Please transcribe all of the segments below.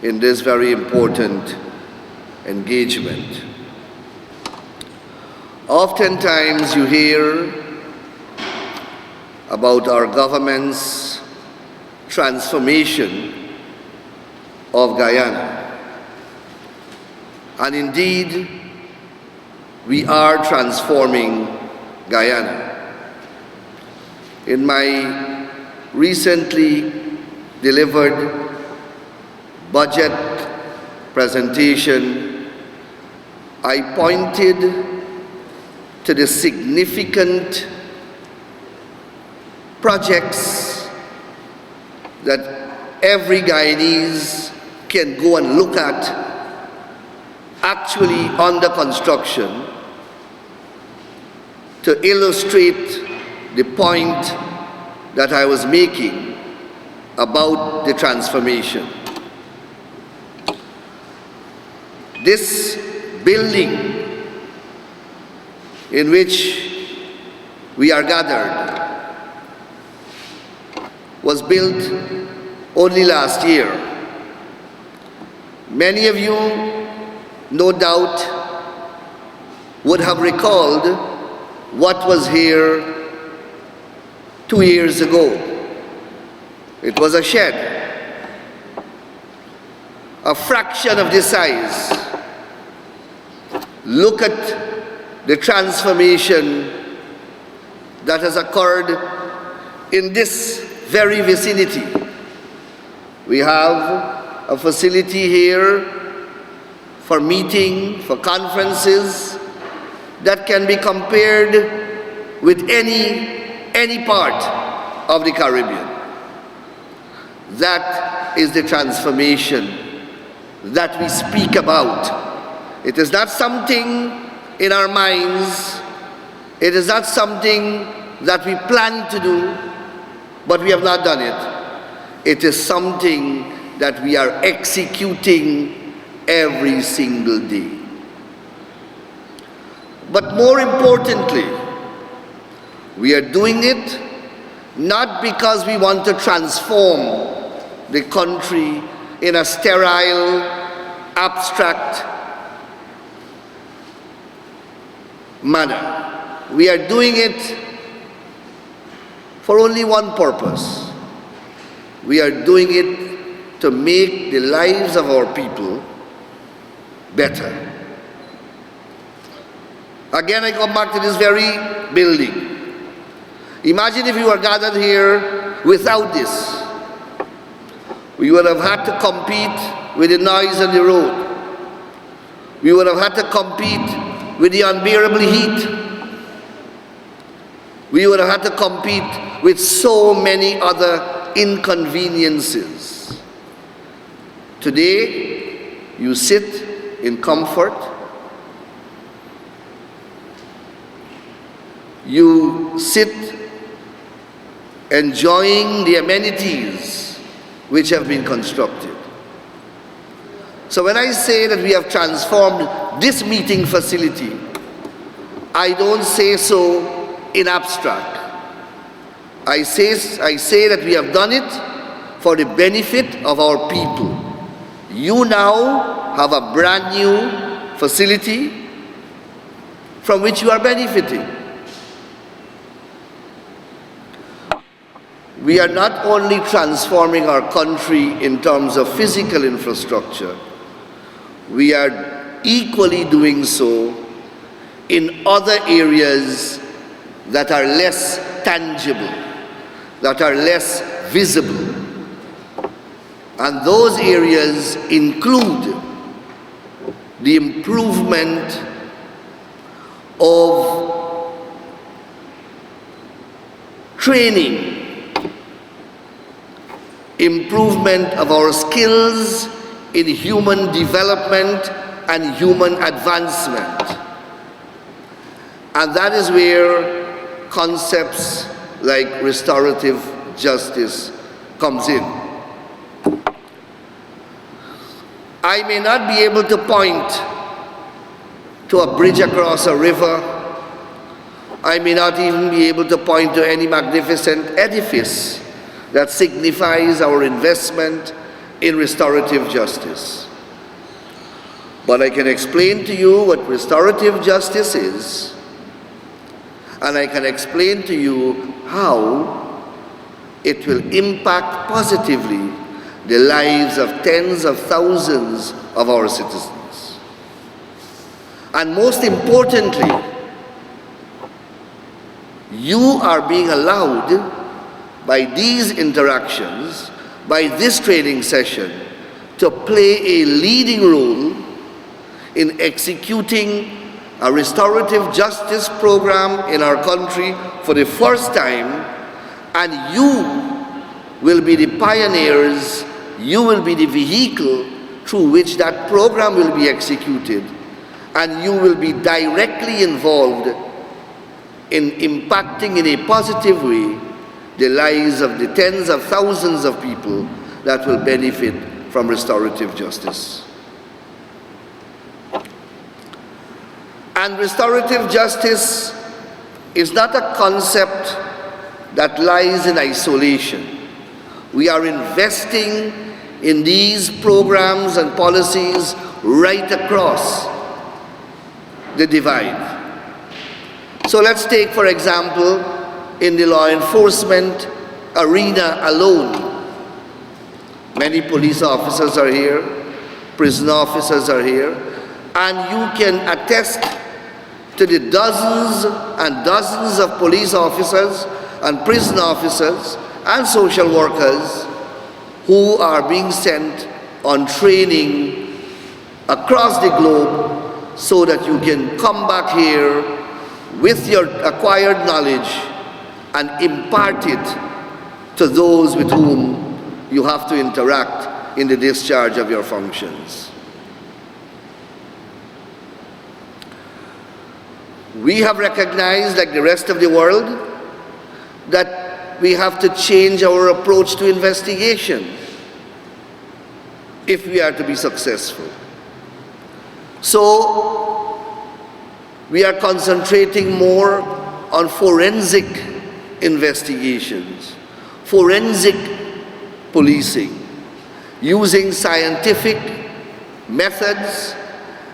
in this very important engagement. Oftentimes you hear about our government's transformation of Guyana. And indeed, we are transforming Guyana. In my recently delivered budget presentation, I pointed to the significant projects that every Guyanese can go and look at actually under construction to illustrate the point that I was making about the transformation. This building in which we are gathered was built only last year. Many of you, no doubt, would have recalled what was here 2 years ago. It was a shed, a fraction of this size. Look at the transformation that has occurred in this very vicinity. We have a facility here for meeting, for conferences, that can be compared with any part of the Caribbean. That is the transformation that we speak about. It is not something in our minds. It is not something that we plan to do, but we have not done it. It is something that we are executing every single day. But more importantly, we are doing it not because we want to transform the country in a sterile, abstract manner. We are doing it for only one purpose. We are doing it to make the lives of our people better. Again, I come back to this very building. Imagine if we were gathered here without this. We would have had to compete with the noise on the road. We would have had to compete with the unbearable heat. We would have had to compete with so many other inconveniences. Today, you sit in comfort. You sit enjoying the amenities which have been constructed. So when I say that we have transformed this meeting facility, I don't say so in abstract. I say that we have done it for the benefit of our people. You now have a brand new facility from which you are benefiting. We are not only transforming our country in terms of physical infrastructure, we are equally doing so in other areas that are less tangible, that are less visible. And those areas include the improvement of training, improvement of our skills in human development and human advancement. And that is where concepts like restorative justice comes in. I may not be able to point to a bridge across a river. I may not even be able to point to any magnificent edifice that signifies our investment in restorative justice. But I can explain to you what restorative justice is, and I can explain to you how it will impact positively the lives of tens of thousands of our citizens. And most importantly, you are being allowed by these interactions, by this training session, to play a leading role in executing a restorative justice program in our country for the first time, and you will be the pioneers, you will be the vehicle through which that program will be executed, and you will be directly involved in impacting in a positive way the lives of the tens of thousands of people that will benefit from restorative justice. And restorative justice is not a concept that lies in isolation. We are investing in these programs and policies right across the divide. So let's take, for example, in the law enforcement arena alone. Many police officers are here, prison officers are here, and you can attest to the dozens and dozens of police officers and prison officers and social workers who are being sent on training across the globe so that you can come back here with your acquired knowledge and impart it to those with whom you have to interact in the discharge of your functions. We have recognized, like the rest of the world, that we have to change our approach to investigation if we are to be successful. So, we are concentrating more on forensic investigations, forensic policing, using scientific methods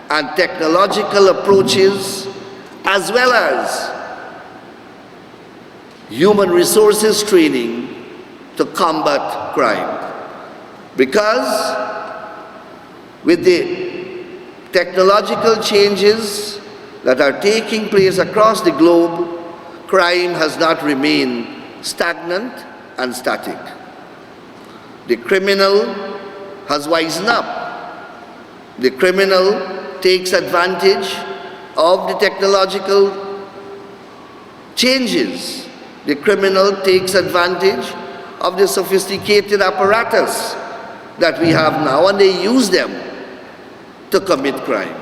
and technological approaches, as well as human resources training to combat crime. Because with the technological changes that are taking place across the globe, crime has not remained stagnant and static. The criminal has wisen up. The criminal takes advantage of the technological changes. The criminal takes advantage of the sophisticated apparatus that we have now, and they use them to commit crime.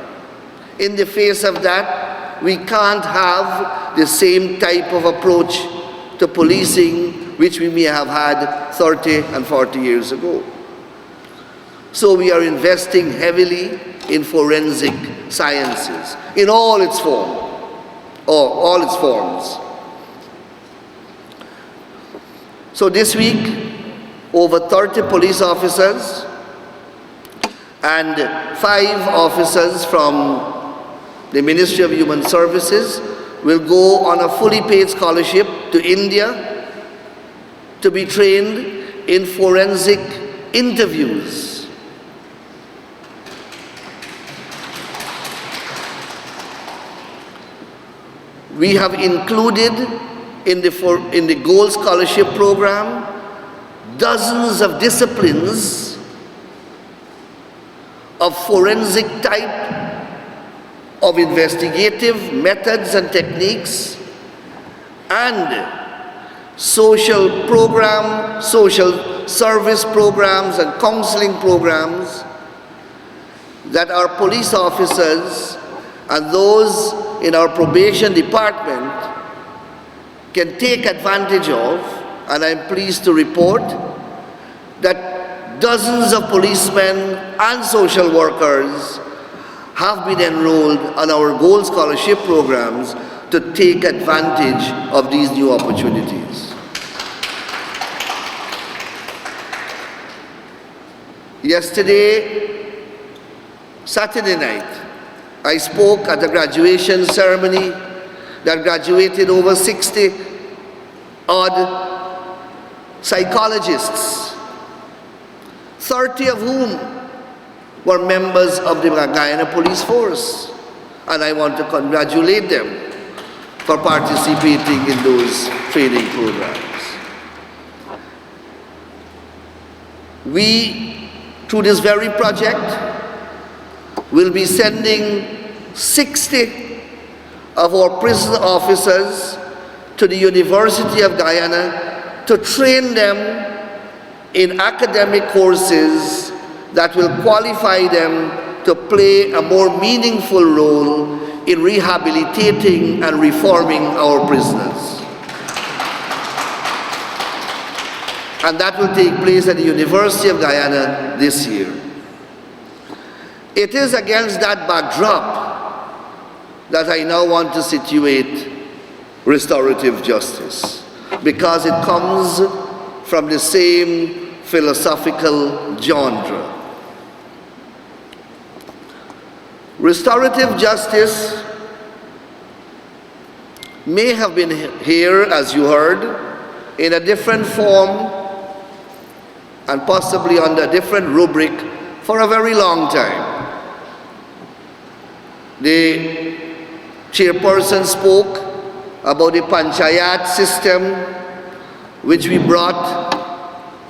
In the face of that, we can't have the same type of approach to policing which we may have had 30 and 40 years ago. So we are investing heavily in forensic sciences in all its forms. So this week, over 30 police officers and 5 officers from the Ministry of Human Services will go on a fully paid scholarship to India to be trained in forensic interviews. We have included in the Gold Scholarship Program dozens of disciplines of forensic type of investigative methods and techniques, and social service programs and counseling programs that our police officers and those in our probation department can take advantage of. And I'm pleased to report that dozens of policemen and social workers have been enrolled on our Gold Scholarship programs to take advantage of these new opportunities. Yesterday, Saturday night, I spoke at a graduation ceremony that graduated over 60 odd psychologists, 30 of whom were members of the Guyana Police Force. And I want to congratulate them for participating in those training programs. We, through this very project, will be sending 60 of our prison officers to the University of Guyana to train them in academic courses that will qualify them to play a more meaningful role in rehabilitating and reforming our prisoners. And that will take place at the University of Guyana this year. It is against that backdrop that I now want to situate restorative justice, because it comes from the same philosophical genre. Restorative justice may have been here, as you heard, in a different form and possibly under a different rubric for a very long time. The chairperson spoke about the panchayat system which we brought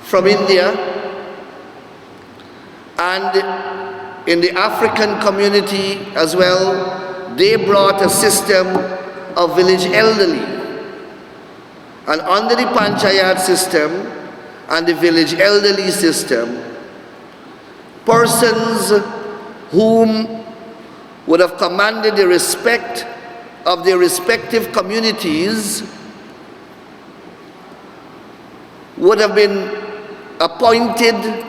from India, and in the African community as well, they brought a system of village elderly. And under the panchayat system and the village elderly system, persons whom would have commanded the respect of their respective communities would have been appointed,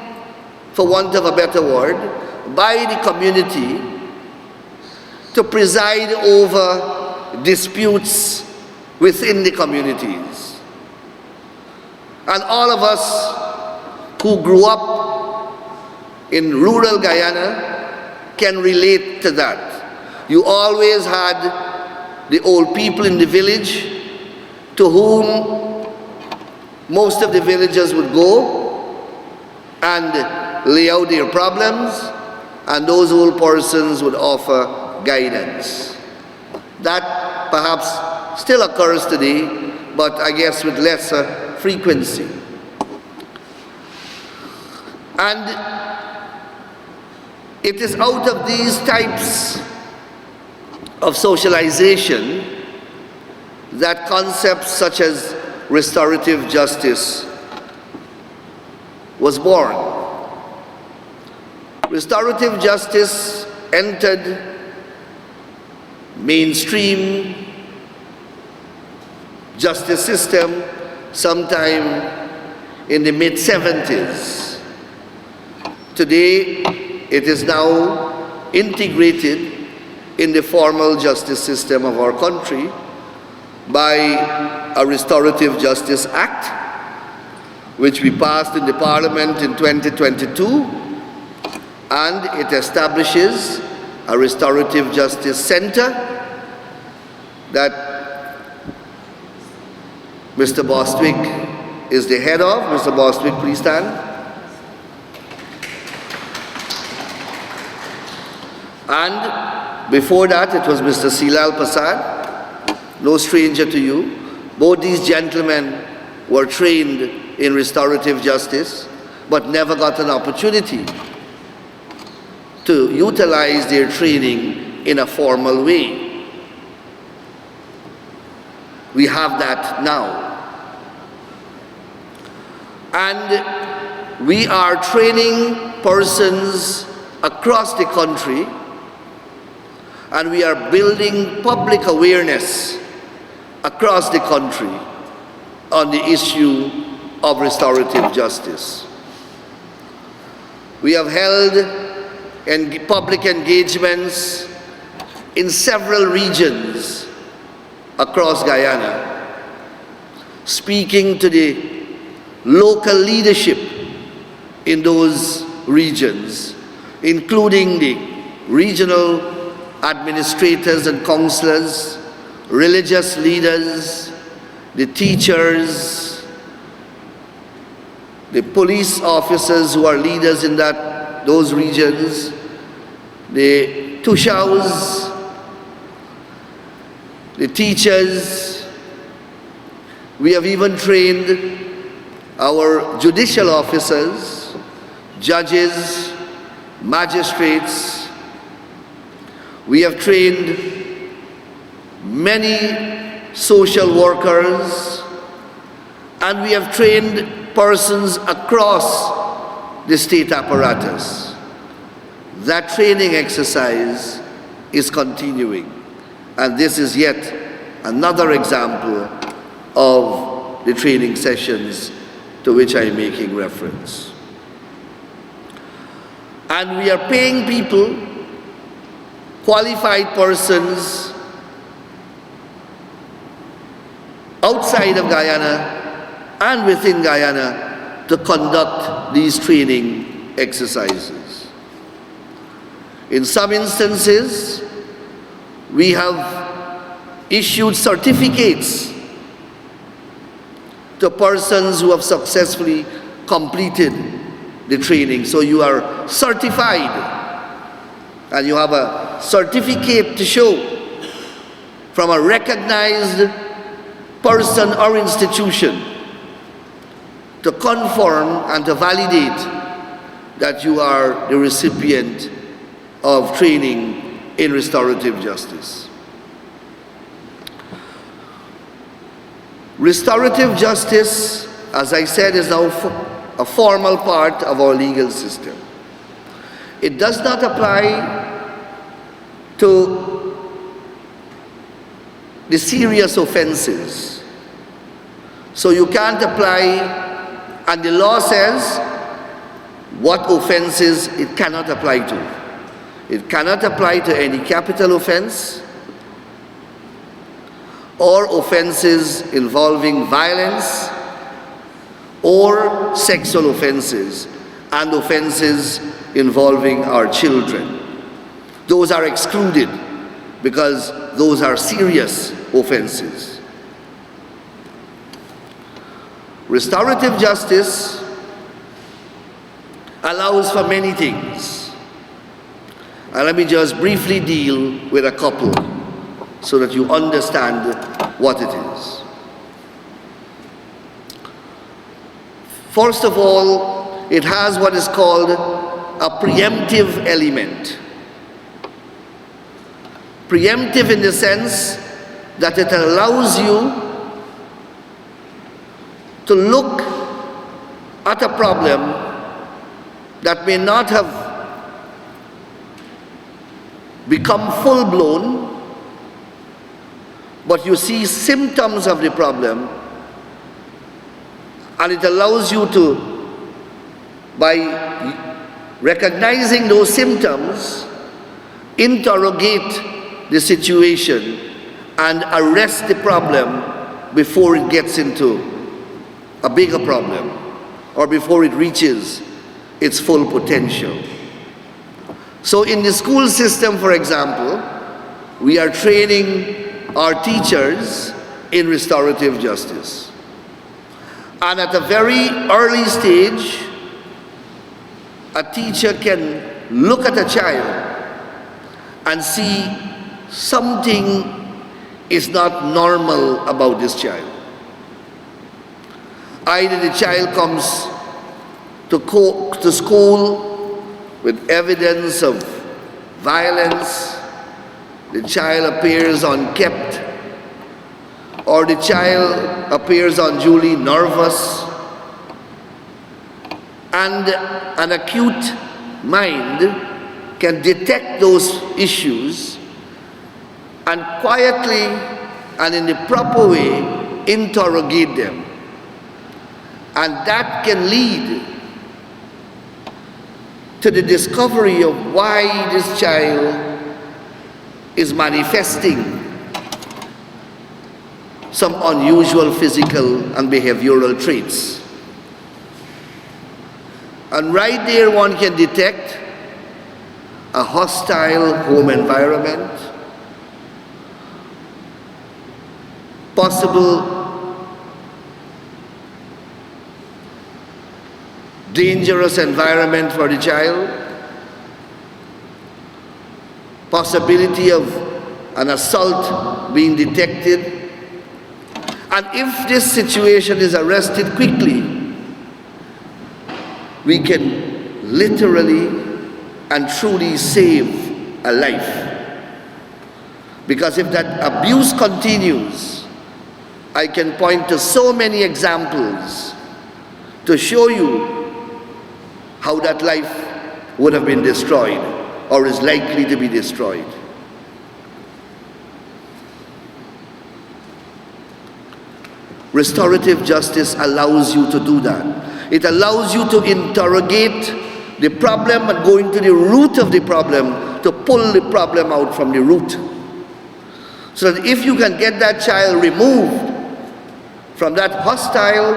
for want of a better word, by the community to preside over disputes within the communities. And all of us who grew up in rural Guyana can relate to that. You always had the old people in the village to whom most of the villagers would go and lay out their problems, and those old persons would offer guidance. That perhaps still occurs today, but I guess with lesser frequency. And it is out of these types of socialization that concepts such as restorative justice was born. Restorative justice entered mainstream justice system sometime in the mid-70s. Today, it is now integrated in the formal justice system of our country by a Restorative Justice Act, which we passed in the Parliament in 2022, and it establishes a Restorative Justice Center that Mr. Bostwick is the head of. Mr. Bostwick, please stand. And before that, it was Mr. Silal Pasad, no stranger to you. Both these gentlemen were trained in restorative justice, but never got an opportunity to utilize their training in a formal way. We have that now. And we are training persons across the country, and we are building public awareness across the country on the issue of restorative justice. We have held public engagements in several regions across Guyana, speaking to the local leadership in those regions, including the regional administrators and counselors, religious leaders, the teachers, the police officers who are leaders in those regions, the Toshaos, the teachers. We have even trained our judicial officers, judges, magistrates. We have trained many social workers, and we have trained persons across the state apparatus. That training exercise is continuing, and this is yet another example of the training sessions to which I'm making reference. And we are paying people, qualified persons outside of Guyana and within Guyana to conduct these training exercises. In some instances, we have issued certificates to persons who have successfully completed the training. So you are certified, and you have a certificate to show from a recognized person or institution to confirm and to validate that you are the recipient of training in restorative justice. Restorative justice, as I said, is now a formal part of our legal system. It does not apply to the serious offenses. So you can't apply, and the law says what offenses it cannot apply to. It cannot apply to any capital offense or offenses involving violence or sexual offenses and offenses involving our children. Those are excluded because those are serious offenses. Restorative justice allows for many things. And let me just briefly deal with a couple so that you understand what it is. First of all, it has what is called a preemptive element. Preemptive in the sense that it allows you to look at a problem that may not have become full-blown, but you see symptoms of the problem, and it allows you to, by recognizing those symptoms, interrogate the situation and arrest the problem before it gets into a bigger problem or before it reaches its full potential. So in the school system, for example, we are training our teachers in restorative justice. And at a very early stage, a teacher can look at a child and see something is not normal about this child. Either the child comes to school with evidence of violence, the child appears unkept, or the child appears unduly nervous, and an acute mind can detect those issues and quietly and in the proper way interrogate them. And that can lead to the discovery of why this child is manifesting some unusual physical and behavioral traits. And right there one can detect a hostile home environment, possible dangerous environment for the child, possibility of an assault being detected. And if this situation is arrested quickly, we can literally and truly save a life. Because if that abuse continues, I can point to so many examples to show you how that life would have been destroyed or is likely to be destroyed. Restorative justice allows you to do that. It allows you to interrogate the problem and go into the root of the problem to pull the problem out from the root. So that if you can get that child removed from that hostile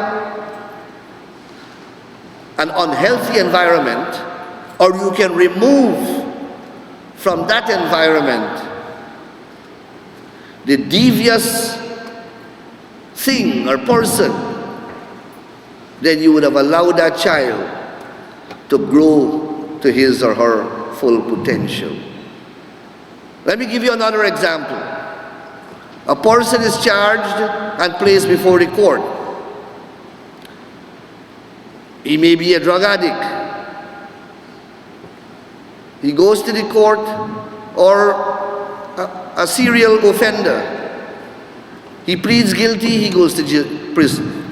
and unhealthy environment, or you can remove from that environment the devious thing or person, then you would have allowed that child to grow to his or her full potential. Let me give you another example. A person is charged and placed before the court. He may be a drug addict. He goes to the court, or a serial offender. He pleads guilty, he goes to prison.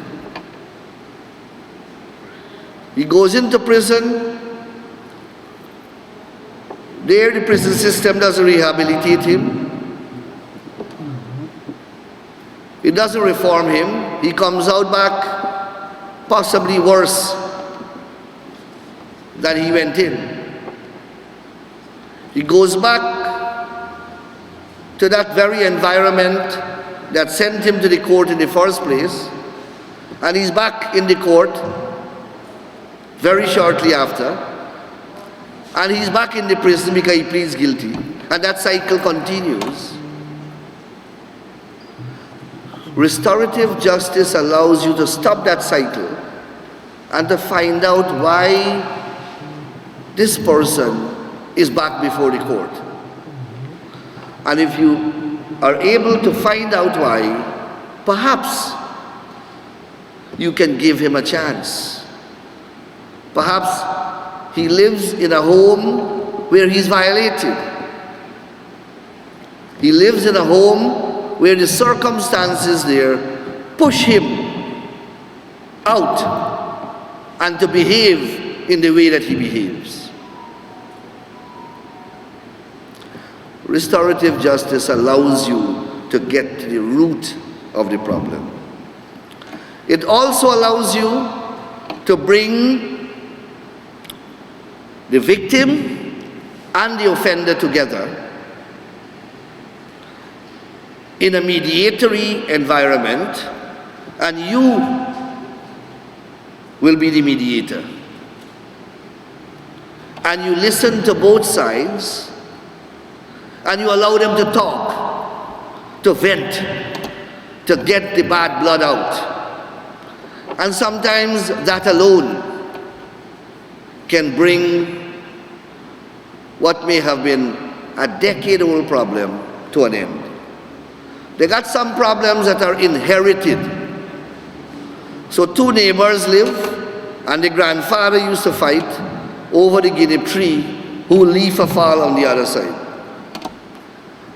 He goes into prison. There the prison system doesn't rehabilitate him. It doesn't reform him. He comes out back possibly worse than he went in. He goes back to that very environment that sent him to the court in the first place, and he's back in the court very shortly after, and he's back in the prison because he pleads guilty, and that cycle continues. Restorative justice allows you to stop that cycle and to find out why this person is back before the court. And if you are able to find out why, perhaps you can give him a chance. Perhaps he lives in a home where he's violated. He lives in a home where the circumstances there push him out and to behave in the way that he behaves. Restorative justice allows you to get to the root of the problem. It also allows you to bring the victim and the offender together in a mediatory environment, and you will be the mediator. And you listen to both sides, and you allow them to talk, to vent, to get the bad blood out. And sometimes that alone can bring what may have been a decade-old problem to an end. They got some problems that are inherited. So two neighbors live, and the grandfather used to fight over the guinea tree who leaf a fall on the other side.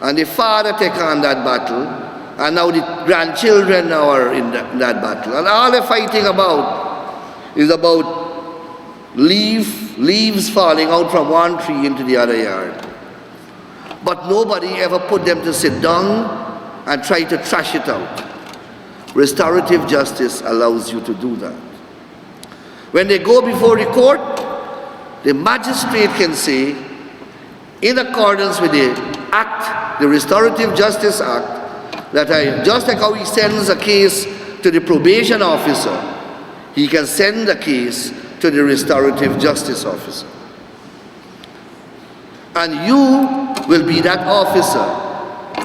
And the father take on that battle, and now the grandchildren now are in that battle. And all they're fighting about is about leaves falling out from one tree into the other yard. But nobody ever put them to sit down and try to trash it out. Restorative justice allows you to do that. When they go before the court, the magistrate can say, in accordance with the Act, the Restorative Justice Act, that just like how he sends a case to the probation officer, he can send a case to the restorative justice officer. And you will be that officer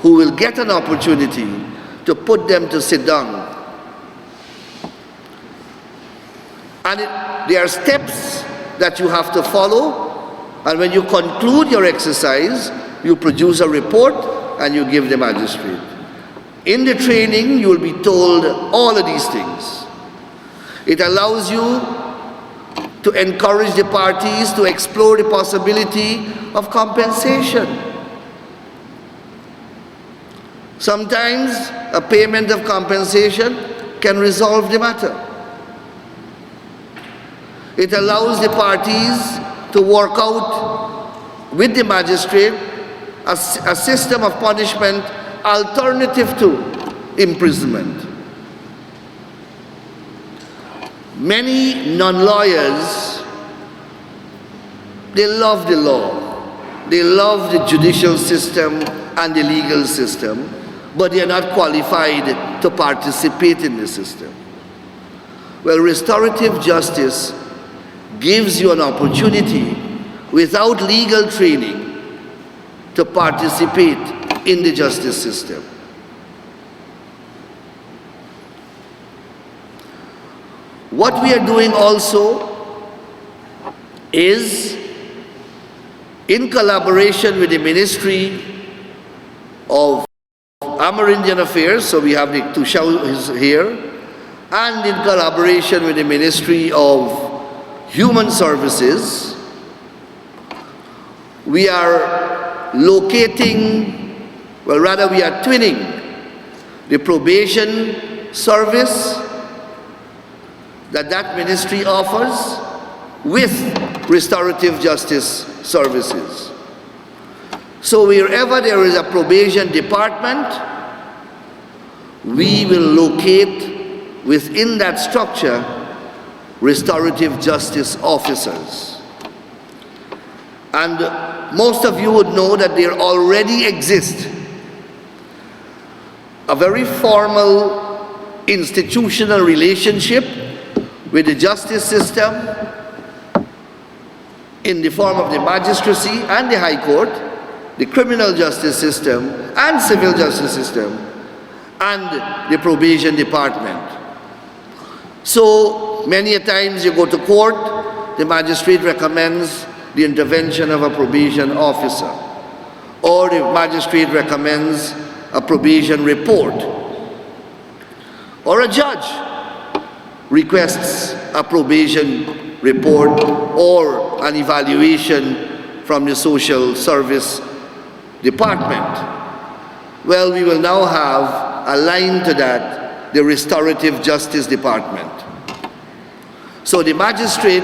who will get an opportunity to put them to sit down. And there are steps that you have to follow, and when you conclude your exercise, you produce a report and you give the magistrate. In the training, you will be told all of these things. It allows you to encourage the parties to explore the possibility of compensation. Sometimes a payment of compensation can resolve the matter. It allows the parties to work out with the magistrate a system of punishment alternative to imprisonment. Many non-lawyers, they love the law, they love the judicial system and the legal system, but they are not qualified to participate in the system. Well, restorative justice gives you an opportunity without legal training to participate in the justice system. What we are doing also is, in collaboration with the Ministry of Amerindian Affairs, so we have the Toshaos here, and in collaboration with the Ministry of Human Services, we are locating, well rather we are twinning the probation service that ministry offers with restorative justice services. So wherever there is a probation department, we will locate within that structure restorative justice officers. And most of you would know that there already exists a very formal institutional relationship with the justice system in the form of the magistracy and the High Court, the criminal justice system and civil justice system, and the probation department. So many a times you go to court, the magistrate recommends the intervention of a probation officer, or the magistrate recommends a probation report, or a judge requests a probation report or an evaluation from the social service department. Well, we will now have aligned to that the restorative justice department. So the magistrate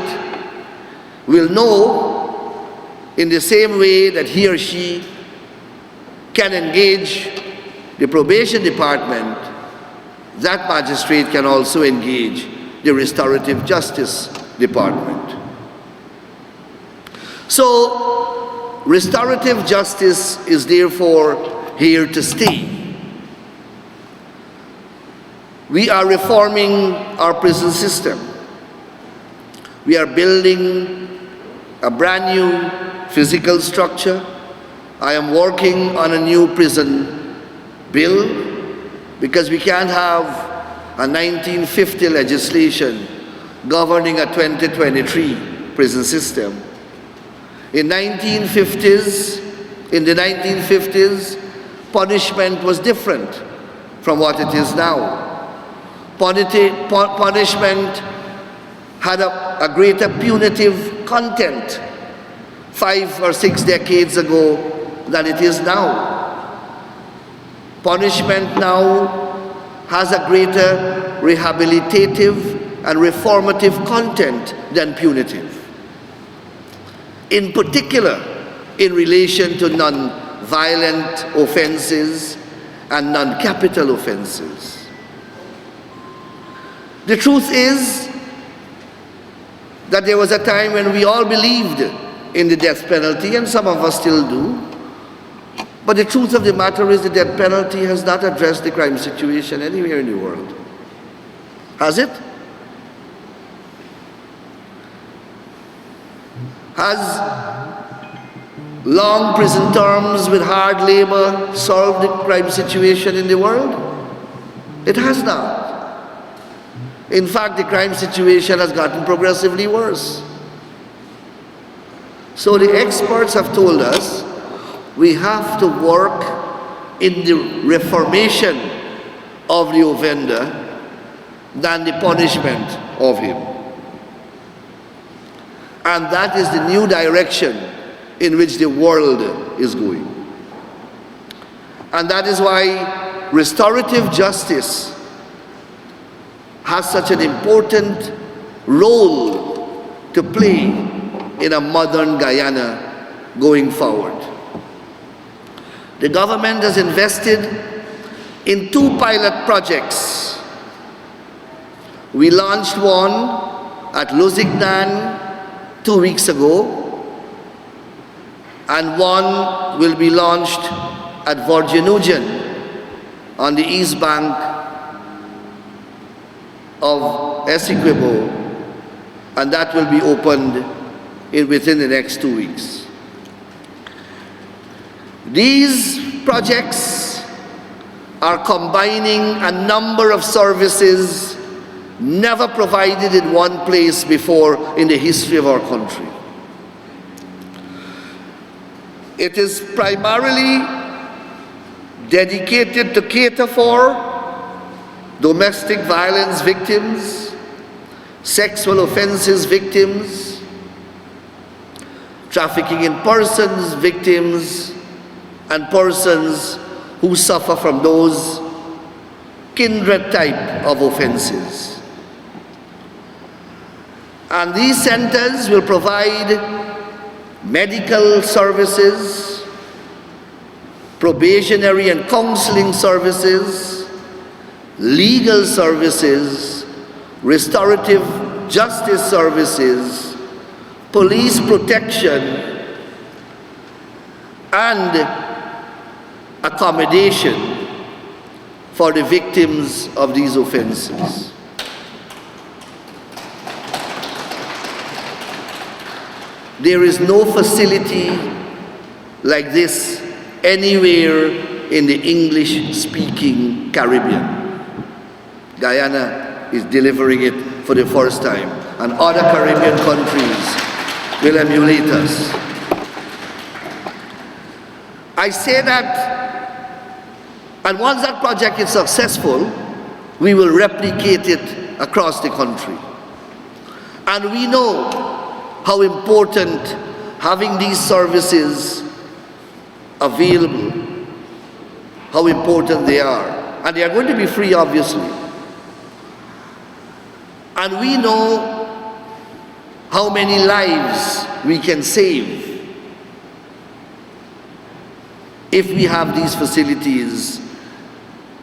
will know, in the same way that he or she can engage the probation department, that magistrate can also engage the restorative justice department. So restorative justice is therefore here to stay. We are reforming our prison system. We are building a brand new physical structure. I am working on a new prison bill, because we can't have a 1950 legislation governing a 2023 prison system. In the 1950s, punishment was different from what it is now. Punishment had a greater punitive content 5 or 6 decades ago than it is now. Punishment now has a greater rehabilitative and reformative content than punitive. In particular, in relation to non-violent offenses and non-capital offenses. The truth is that there was a time when we all believed in the death penalty, and some of us still do. But the truth of the matter is the death penalty has not addressed the crime situation anywhere in the world. Has it? Has long prison terms with hard labor solved the crime situation in the world? It has not. In fact, the crime situation has gotten progressively worse. So the experts have told us we have to work in the reformation of the offender than the punishment of him. And that is the new direction in which the world is going. And that is why restorative justice has such an important role to play in a modern Guyana going forward. The government has invested in 2 pilot projects. We launched one at Lusignan 2 weeks ago, and one will be launched at Vorgenugen on the east bank of Essequibo, and that will be opened within the next 2 weeks. These projects are combining a number of services never provided in one place before in the history of our country. It is primarily dedicated to cater for domestic violence victims, sexual offenses victims, trafficking in persons victims, and persons who suffer from those kindred type of offenses. And these centers will provide medical services, probationary and counseling services, legal services, restorative justice services, police protection, and accommodation for the victims of these offenses. There is no facility like this anywhere in the English-speaking Caribbean. Guyana is delivering it for the first time, and other Caribbean countries will emulate us. I say that, and once that project is successful, we will replicate it across the country. And we know how important having these services available, how important they are. And they are going to be free, obviously. And we know how many lives we can save if we have these facilities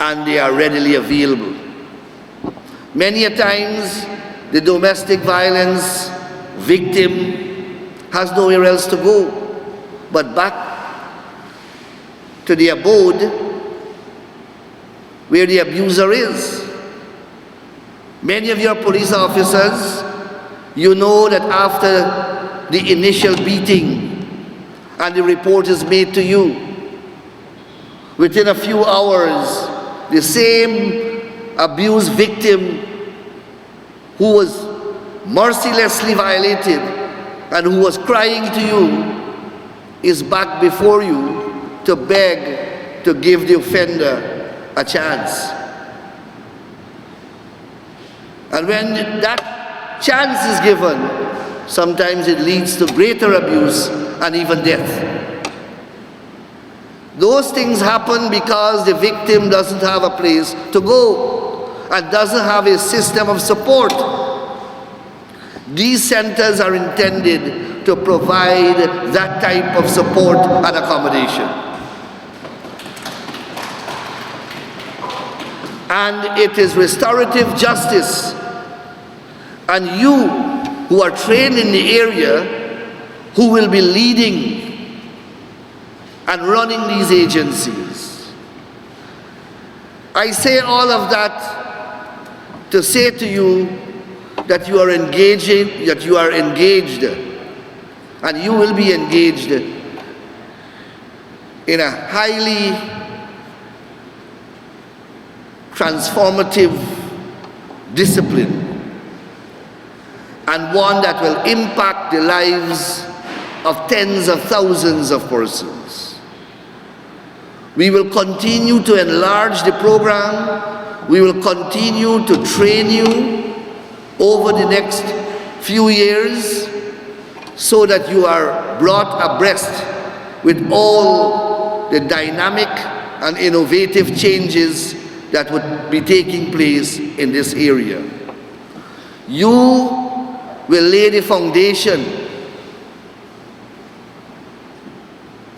and they are readily available. Many a times, the domestic violence victim has nowhere else to go but back to the abode where the abuser is. Many of your police officers, you know that after the initial beating and the report is made to you, within a few hours, the same abuse victim who was mercilessly violated and who was crying to you is back before you to beg to give the offender a chance. And when that chance is given, sometimes it leads to greater abuse and even death. Those things happen because the victim doesn't have a place to go and doesn't have a system of support. These centers are intended to provide that type of support and accommodation. And it is restorative justice and you who are trained in the area who will be leading and running these agencies. I say all of that to say to you that you are engaged And you will be engaged in a highly transformative discipline, and one that will impact the lives of tens of thousands of persons. We will continue to enlarge the program. We will continue to train you over the next few years so that you are brought abreast with all the dynamic and innovative changes that would be taking place in this area. You will lay the foundation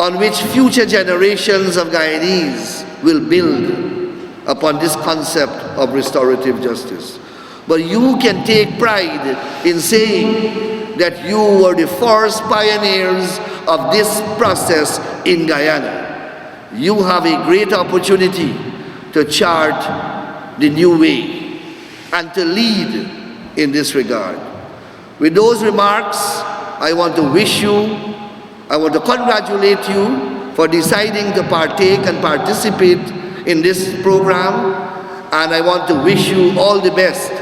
on which future generations of Guyanese will build upon this concept of restorative justice. But you can take pride in saying that you were the first pioneers of this process in Guyana. You have a great opportunity to chart the new way and to lead in this regard. With those remarks, I want to congratulate you for deciding to partake and participate in this program, and I want to wish you all the best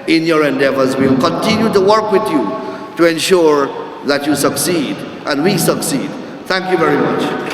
in your endeavors. We'll continue to work with you to ensure that you succeed and we succeed. Thank you very much.